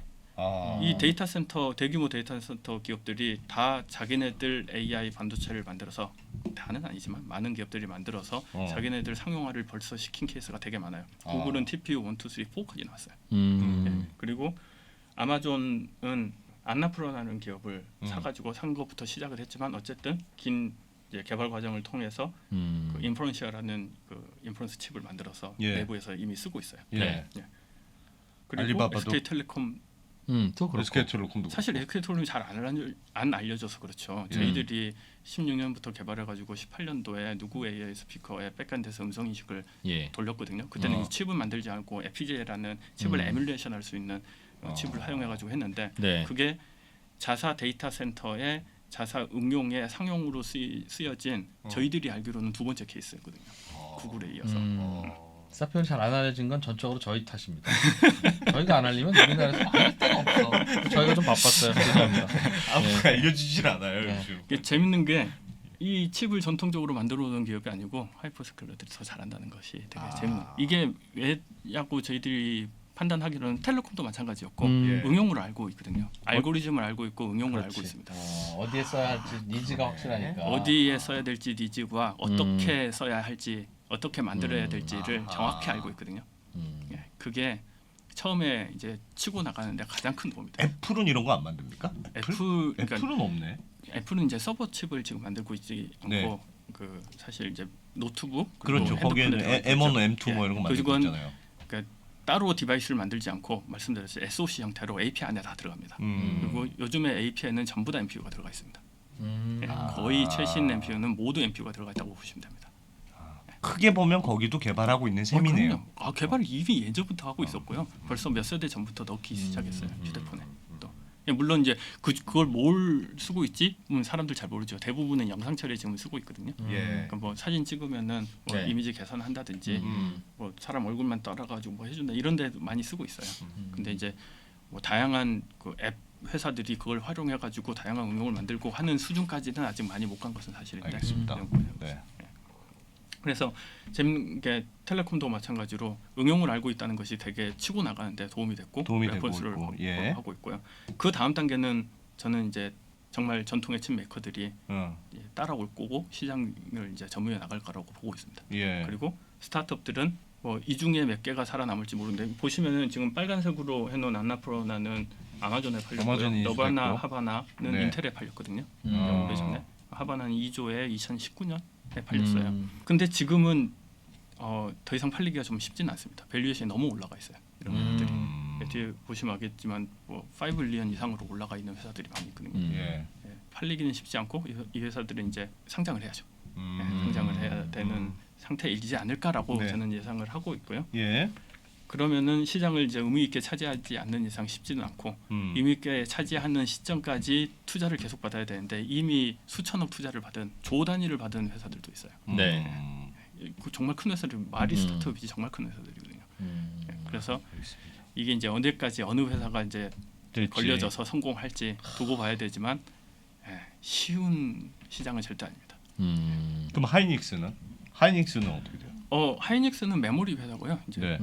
이 데이터 센터, 대규모 데이터 센터 기업들이 다 자기네들 AI 반도체를 만들어서, 다는 아니지만 많은 기업들이 만들어서 자기네들 상용화를 벌써 시킨 케이스가 되게 많아요. 구글은 TPU 1, 2, 3, 4까지 나왔어요. 네. 그리고 아마존은 안나프로라는 기업을 사가지고 산 것부터 시작을 했지만 어쨌든 긴 이제 개발 과정을 통해서 그 인프런시아라는 그 인프런스 칩을 만들어서 내부에서 이미 쓰고 있어요. 그리고 알리바바도? SK텔레콤 또 그렇고. SK텔레콤도 사실 SK텔레콤이 잘 안 알려져서 그렇죠. 저희들이 16년부터 개발해가지고 18년도에 누구 AI 스피커에 백엔드에서 음성 인식을 돌렸거든요. 그때는 이 칩을 만들지 않고 FPGA라는 칩을 에뮬레이션할 수 있는 칩을 사용해가지고 했는데 그게 자사 데이터 센터의 자사 응용의 상용으로 쓰여진 저희들이 알기로는 두 번째 케이스였거든요. 구글에 이어서. 사피온이 잘 안 알려진 건 전적으로 저희 탓입니다. 저희가 안 알리면 우리나라에서 알 데가 없어. 저희가 좀 바빴어요. 죄송합니다. 아무도 알려주질 않아요. 요즘. 이게 재밌는 게 이 칩을 전통적으로 만들어 오는 기업이 아니고 하이퍼스케일러들이 더 잘한다는 것이 되게 재밌는. 이게 왜냐고 저희들이 판단하기로는 텔레콤도 마찬가지였고 응용을 알고 있거든요. 알고리즘을 알고 있고 응용을 알고 있습니다. 어디에 써야 할지 니즈가 확실하니까. 어디에 써야 될지 니즈와 어떻게 써야 할지 어떻게 만들어야 될지를 정확히 알고 있거든요. 그게 처음에 이제 치고 나가는데 가장 큰 도움이 돼요. 애플은 이런 거 안 만듭니까? 그러니까 애플은 없네. 애플은 이제 서버 칩을 지금 만들고 있지 않고 그 사실 이제 노트북 그렇죠. 거기에는 M1, M2 뭐 이런 거 만들고 있잖아요. 그러니까 따로 디바이스를 만들지 않고 말씀드렸듯이 SoC 형태로 API 안에 다 들어갑니다. 그리고 요즘에 API는 전부 다 NPU가 들어가 있습니다. 거의 최신 NPU는 모두 NPU가 들어가 있다고 보시면 됩니다. 크게 보면 거기도 개발하고 있는 셈이네요. 개발을 이미 예전부터 하고 있었고요. 벌써 몇 세대 전부터 넣기 시작했어요. 휴대폰에. 또 물론 이제 그걸 뭘 쓰고 있지? 사람들 잘 모르죠. 대부분은 영상 처리에 지금 쓰고 있거든요. 그러니까 뭐 사진 찍으면은 뭐 이미지 개선한다든지 뭐 사람 얼굴만 따라가지고 뭐 해준다 이런 데 많이 쓰고 있어요. 근데 이제 뭐 다양한 그 앱 회사들이 그걸 활용해가지고 다양한 응용을 만들고 하는 수준까지는 아직 많이 못 간 것은 사실인데. 알겠습니다. 네. 그래서 재밌는 게 텔레콤도 마찬가지로 응용을 알고 있다는 것이 되게 치고 나가는데 도움이 됐고 레퍼런스를 하고 있고요. 그 다음 단계는 저는 이제 정말 전통의 칩 메이커들이 따라올 거고 시장을 이제 점유해 나갈 거라고 보고 있습니다. 그리고 스타트업들은 뭐 이 중에 몇 개가 살아남을지 모르는데 보시면은 지금 빨간색으로 해놓은 안나프로나는 아마존에 팔렸고요. 너바나 하바나는 인텔에 팔렸거든요. 오래전에 하바나는 2조에 2019년 팔렸어요. 근데 지금은 더 이상 팔리기가 좀 쉽지는 않습니다. 밸류에이션이 너무 올라가 있어요. 이런 것들이 뒤에 보시면 알겠지만 뭐 5빌리언 이상으로 올라가 있는 회사들이 많이 있거든요. 팔리기는 쉽지 않고 이 회사들은 이제 상장을 해야죠. 상장을 해야 되는 상태이지 않을까라고 저는 예상을 하고 있고요. 그러면은 시장을 이제 의미 있게 차지하지 않는 이상 쉽지는 않고 의미 있게 차지하는 시점까지 투자를 계속 받아야 되는데 이미 수천억 투자를 받은 조 단위를 받은 회사들도 있어요. 정말 큰 회사들 말이 스타트업이지 정말 큰 회사들이거든요. 그래서 이게 이제 언제까지 어느 회사가 이제 걸려져서 성공할지 두고 봐야 되지만 쉬운 시장은 절대 아닙니다. 그럼 하이닉스는 어떻게 돼요? 하이닉스는 메모리 회사고요. 이제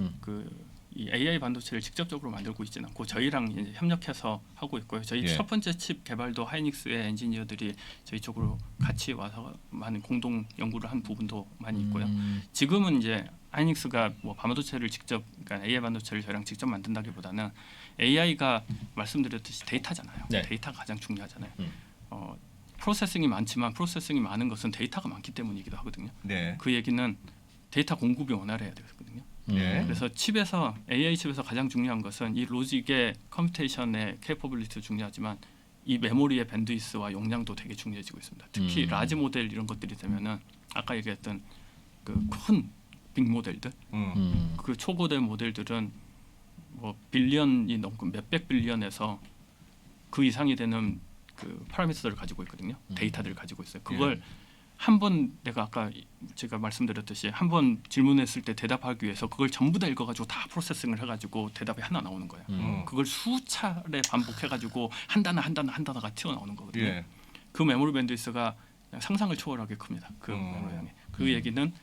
이 AI 반도체를 직접적으로 만들고 있지는 않고 저희랑 이제 협력해서 하고 있고요. 저희 첫 번째 칩 개발도 하이닉스의 엔지니어들이 저희 쪽으로 같이 와서 많은 공동 연구를 한 부분도 많이 있고요. 지금은 이제 하이닉스가 뭐 반도체를 직접, 그러니까 AI 반도체를 저희랑 직접 만든다기보다는 AI가 말씀드렸듯이 데이터잖아요. 데이터가 가장 중요하잖아요. 프로세싱이 많지만 프로세싱이 많은 것은 데이터가 많기 때문이기도 하거든요. 그 얘기는 데이터 공급이 원활해야 되거든요. 그래서 칩에서 AI 칩에서 가장 중요한 것은 이 로직의 컴퓨테이션의 캐퍼빌리티도 중요하지만 이 메모리의 밴드위스와 용량도 되게 중요해지고 있습니다. 특히 라지 모델 이런 것들이 되면은 아까 얘기했던 그 큰 빅 모델들, 그 초고대 모델들은 뭐 빌리언이 넘고 몇백 빌리언에서 그 이상이 되는 그 파라미터를 가지고 있거든요. 데이터들을 가지고 있어요. 그걸 한 번 내가 아까 제가 말씀드렸듯이 한 번 질문했을 때 대답하기 위해서 그걸 전부 다 읽어가지고 다 프로세싱을 해가지고 대답이 하나 나오는 거예요. 그걸 수차례 반복해가지고 한 단어가 튀어나오는 거거든요. 그 메모리 밴드위스가 상상을 초월하게 큽니다. 그 메모리량이. 그 얘기는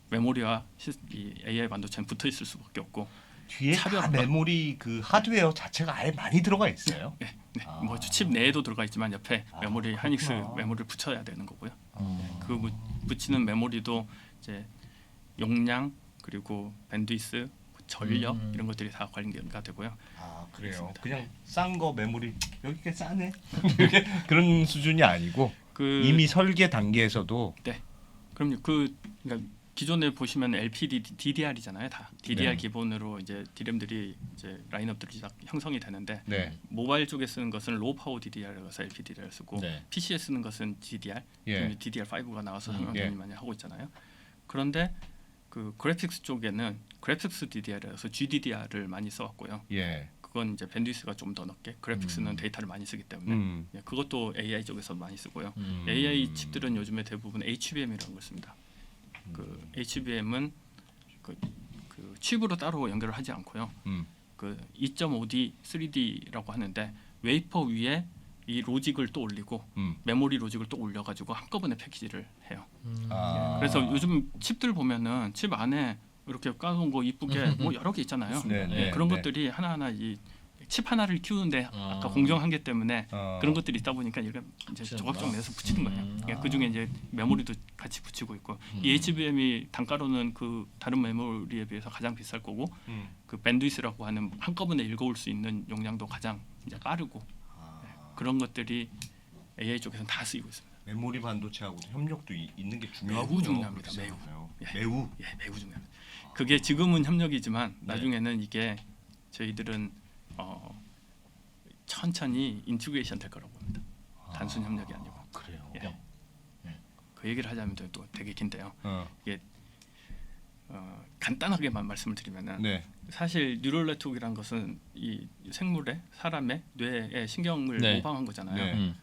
메모리와 이 AI 반도체는 붙어 있을 수밖에 없고 뒤에 다 메모리 그 하드웨어 자체가 아예 많이 들어가 있어요. 네. 뭐 칩 내에도 들어가 있지만 옆에 메모리 하이닉스 메모리를 붙여야 되는 거고요. 그 붙이는 메모리도 이제 용량 그리고 밴드위스, 전력 이런 것들이 다 관계가 되고요. 그래요. 그렇습니다. 그냥 싼 거 메모리 여기 꽤 싸네. 그런 수준이 아니고 이미 설계 단계에서도. 네. 그럼요. 그러니까 기존에 보시면 LPD, DDR이잖아요. 다 DDR 기본으로 이제 DRAM들이 이제 라인업들이 다 형성이 되는데 모바일 쪽에 쓰는 것은 로우 파워 DDR이라서 LPDDR 쓰고 PC에 쓰는 것은 DDR, DDR5가 나와서 상용들이 많이 하고 있잖아요. 그런데 그 그래픽스 쪽에는 그래픽스 DDR이라서 GDDR을 많이 써왔고요. 그건 이제 밴드위스가 좀 더 넓게 그래픽스는 데이터를 많이 쓰기 때문에 그것도 AI 쪽에서 많이 쓰고요. AI 칩들은 요즘에 대부분 HBM이라는 걸 씁니다. 그 HBM은 그 칩으로 따로 연결을 하지 않고요. 그 2.5D, 3D라고 하는데 웨이퍼 위에 이 로직을 또 올리고 메모리 로직을 또 올려가지고 한꺼번에 패키지를 해요. 그래서 요즘 칩들 보면은 칩 안에 이렇게 까놓은 거 이쁘게 뭐 여러 개 있잖아요. 그런 것들이 하나하나 이 칩 하나를 키우는데 아까 공정 한계 때문에 그런 것들이 있다 보니까 이렇게 이제 조각조각 내서 붙이는 거예요. 그 중에 이제 메모리도 같이 붙이고 있고 이 HBM이 단가로는 그 다른 메모리에 비해서 가장 비쌀 거고 그 밴드위스라고 하는 한꺼번에 읽어올 수 있는 용량도 가장 이제 빠르고 그런 것들이 AI 쪽에서는 다 쓰이고 있습니다. 메모리 반도체하고 협력도 있는 게 중요하고 매우 중요합니다. 매우 매우 중요합니다. 그게 지금은 협력이지만 나중에는 이게 저희들은 천천히 인티그레이션 될 거라고 봅니다. 단순 협력이 아니고. 그래요. 그 얘기를 하자면 또 되게 긴데요. 이게 간단하게만 말씀을 드리면은 사실 뉴럴 네트워크라는 것은 이 생물의 사람의 뇌의 신경을 모방한 거잖아요.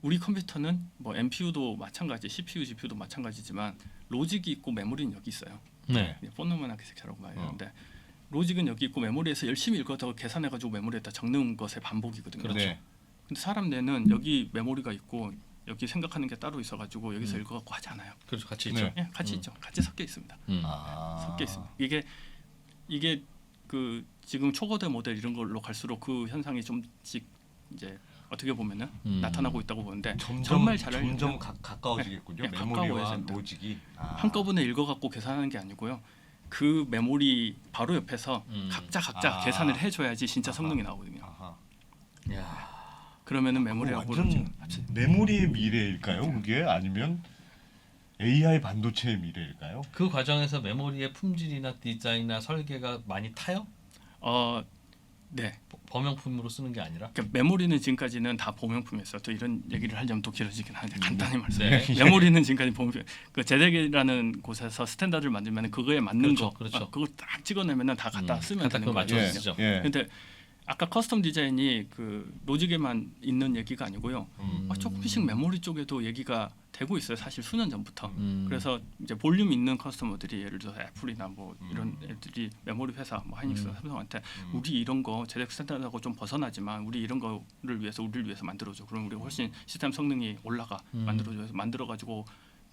우리 컴퓨터는 뭐 NPU도 마찬가지, CPU, GPU도 마찬가지지만 로직이 있고 메모리는 여기 있어요. 폰노먼 아키텍처라고 말하는데 로직은 여기 있고 메모리에서 열심히 읽어서 계산해가지고 메모리에다 적는 것의 반복이거든요. 근데 사람 뇌는 여기 메모리가 있고 여기 생각하는 게 따로 있어가지고 여기서 읽어갖고 하지 않아요. 그렇죠, 같이 있죠. 같이 있죠. 같이 섞여 있습니다. 섞여 있습니다. 이게 그 지금 초거대 모델 이런 걸로 갈수록 그 현상이 좀씩 이제 어떻게 보면은 나타나고 있다고 보는데 정말 잘 알려면 점점 가까워지겠군요. 메모리와 로직이 한꺼번에 읽어갖고 계산하는 게 아니고요. 그 메모리 바로 옆에서 각자 계산을 해줘야지 진짜 성능이 나오거든요. 그러면은 메모리하고 완전 메모리의 미래일까요? 그게 아니면 AI 반도체의 미래일까요? 그 과정에서 메모리의 품질이나 디자인이나 설계가 많이 타요? 네. 범용품으로 쓰는 게 아니라? 그러니까 메모리는 지금까지는 다 범용품이었어요. 또 이런 얘기를 하려면 또 길어지긴 하는데 간단히 말씀드리면 메모리는 지금까지 범용품. 그 제덱이라는 곳에서 스탠다드를 만들면 그거에 맞는 그거 딱 찍어내면은 다 갖다 쓰면 되는 거거든요. 근데 아까 커스텀 디자인이 그 로직에만 있는 얘기가 아니고요. 조금씩 메모리 쪽에도 얘기가 되고 있어요. 사실 수년 전부터. 그래서 이제 볼륨 있는 커스터머들이 예를 들어서 애플이나 뭐 이런 애들이 메모리 회사, 뭐 하이닉스, 삼성한테 우리 이런 거 제작 스탠다드하고 좀 벗어나지만 우리 이런 거를 위해서 우리를 위해서 만들어줘. 그럼 우리가 훨씬 시스템 성능이 올라가 만들어줘서 만들어가지고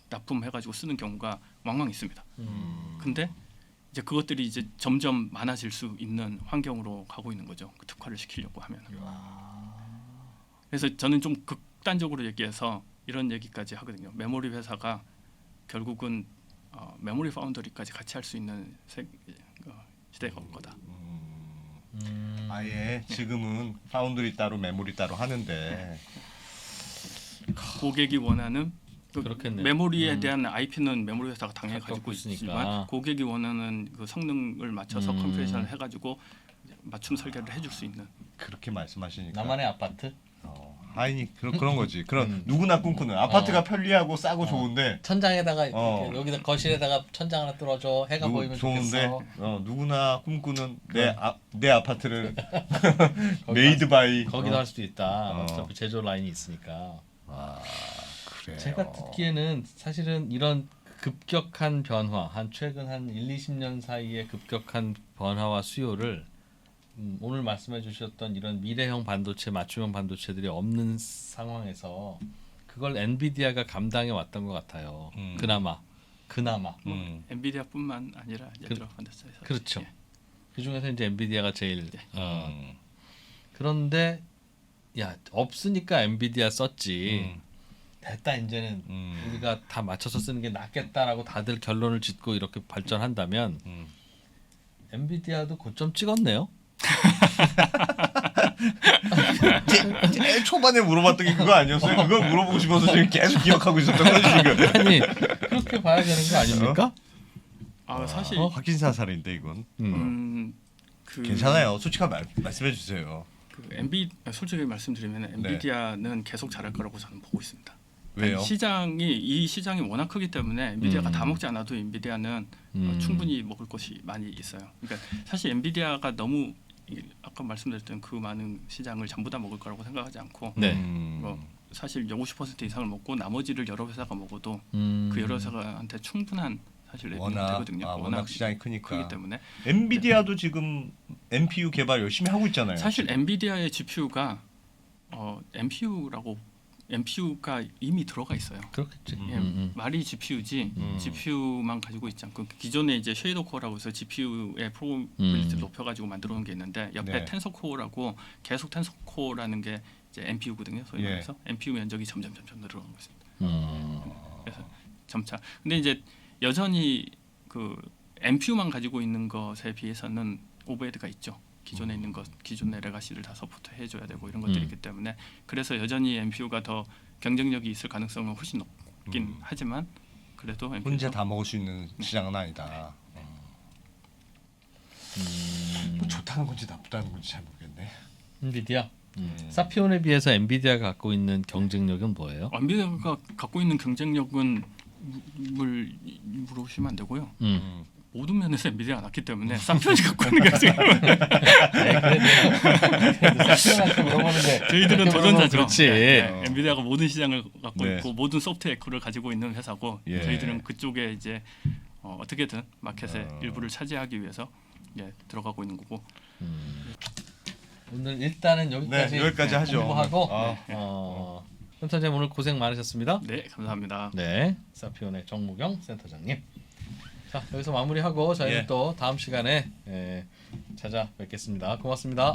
납품해가지고 쓰는 경우가 왕왕 있습니다. 근데 이제 그것들이 이제 점점 많아질 수 있는 환경으로 가고 있는 거죠. 그 특화를 시키려고 하면. 그래서 저는 좀 극단적으로 얘기해서 이런 얘기까지 하거든요. 메모리 회사가 결국은 메모리 파운더리까지 같이 할 수 있는 시대가 올 거다. 아예 지금은 파운드리 따로 메모리 따로 하는데 고객이 원하는 그렇겠네요. 메모리에 대한 IP는 메모리 회사가 당연히 가지고 있지만 고객이 원하는 그 성능을 맞춰서 컴퓨레이션을 해가지고 맞춤 설계를 해줄 수 있는. 그렇게 말씀하시니까 나만의 아파트? 아니 그런 거지. 그런 누구나 꿈꾸는 아파트가 편리하고 싸고 좋은데 천장에다가 여기다 거실에다가 천장 하나 뚫어줘. 해가 보이면 좋은데 좋겠어. 누구나 꿈꾸는 내 아파트를 메이드 바이 거기다 할 수도 있다. 어차피 제조 라인이 있으니까. 그래요. 제가 듣기에는 사실은 이런 급격한 변화, 한 최근 한 1, 20년 사이의 급격한 변화와 수요를 오늘 말씀해 주셨던 이런 미래형 반도체, 맞춤형 반도체들이 없는 상황에서 그걸 엔비디아가 감당해 왔던 것 같아요. 그나마. 엔비디아뿐만 아니라 여러 반도체에서. 그렇죠. 그 중에서 이제 엔비디아가 제일. 그런데 야 없으니까 엔비디아 썼지. 됐다 이제는 우리가 다 맞춰서 쓰는 게 낫겠다라고 다들 결론을 짓고 이렇게 발전한다면 엔비디아도 고점 찍었네요. 제일 초반에 물어봤던 게 그거 아니었어요? 그걸 물어보고 싶어서 지금 계속 기억하고 있었던 거지 지금. 아니 그렇게 봐야 되는 거 아닙니까? 사실 확신 사살인데 이건. 괜찮아요. 솔직하게 말씀해 주세요. 솔직히 말씀드리면 엔비디아는 계속 잘할 거라고 저는 보고 있습니다. 왜요? 이 시장이 워낙 크기 때문에 엔비디아가 다 먹지 않아도 엔비디아는 충분히 먹을 것이 많이 있어요. 그러니까 사실 엔비디아가 너무 아까 말씀드렸던 그 많은 시장을 전부 다 먹을 거라고 생각하지 않고 사실 50% 이상을 먹고 나머지를 여러 회사가 먹어도 그 여러 회사한테 충분한 사실 레벨이 되거든요. 워낙 시장이 크기 때문에 엔비디아도 지금 NPU 개발 열심히 하고 있잖아요. 사실 엔비디아의 GPU가 NPU가 이미 들어가 있어요. 그렇겠지. 말이 GPU지 GPU만 가지고 있지 않고 기존에 이제 쉐이더 코어라고 해서 GPU의 프로빌리티를 높여가지고 만들어놓은 게 있는데 옆에 텐서 코어라고 계속 텐서 코어라는 게 이제 NPU거든요. 소위 말해서 NPU 면적이 점점 늘어나고 있습니다. 그래서 점차. 근데 이제 여전히 그 NPU만 가지고 있는 것에 비해서는 오버헤드가 있죠. 기존에 있는 것, 기존의 레가시를 다 서포트 해줘야 되고 이런 것들이 있기 때문에 그래서 여전히 NPU가 더 경쟁력이 있을 가능성은 훨씬 높긴 하지만 그래도 혼자 다 먹을 수 있는 시장은 아니다. 뭐 좋다는 건지 나쁘다는 건지 잘 모르겠네. 엔비디아. 사피온에 비해서 엔비디아가 갖고 있는 경쟁력은 뭐예요? 엔비디아가 갖고 있는 경쟁력은 물어보시면 안 되고요. 모든 면에서 엔비디아가 낫기 때문에 사피온이 갖고 있는 게 지금 사피온한테 물어보는데 저희들은 도전자죠. 그렇지. 엔비디아가 모든 시장을 갖고 있고 모든 소프트웨어 에코를 가지고 있는 회사고 저희들은 그쪽에 이제 어떻게든 마켓의 일부를 차지하기 위해서 들어가고 있는 거고. 오늘 일단은 여기까지 하죠. 공부하고 센터장님 오늘 고생 많으셨습니다. 네, 감사합니다. 네, 사피온의 정무경 센터장님. 자, 여기서 마무리하고 저희는 또 다음 시간에 찾아뵙겠습니다. 고맙습니다.